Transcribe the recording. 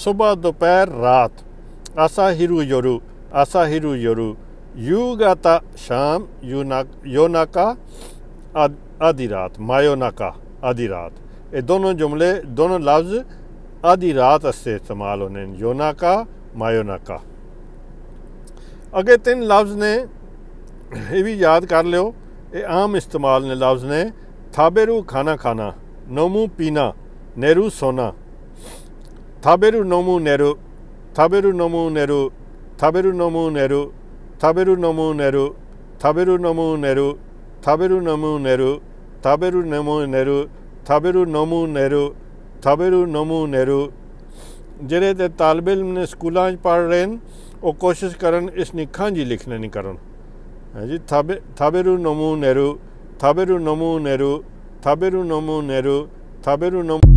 सुबह दोपहर रात, आसाहिरु योरु, आसाहिरु योरु, यूगाता शाम, योनाका आधी रात, मायोनाका आधी रात। ये दोनों जुमले दोनों लफ्ज़ आधी रात से इस्तेमाल होने, योनाका मायोनाका। अगे 3 लफ्ज़ ने ये भी याद कर लो, ये आम इस्तेमाल ने लफ्ज़ ने। थाबेरू खाना खाना, नोमू पीना, नेहरू सोना। थाबेरू नोमू नेहरू, थाबेरू नोमू नेहरू, थाबेरू नोमू नेहरू, थाबेरू नोमू नेहरू, थाबेरू नोमू नेहरू, थाबेरू नोमू नेहरू, थाबेरू नोमू नेहरू, थाबेरू नोमू नेहरू, थाबेरू नोमू नेहरू। ਜਿਹੜੇ ਤੇ तालब इल्म ने स्कूलों पढ़ रहे हैं वो कोशिश करन इस खांजी लिखने नहीं करन। हाँ जी, थाबेरू नोमू नेहरू, थाबेरू नोमू नेहरू, थाबेरू नोमू नेहरू, थाबेरू नोमू।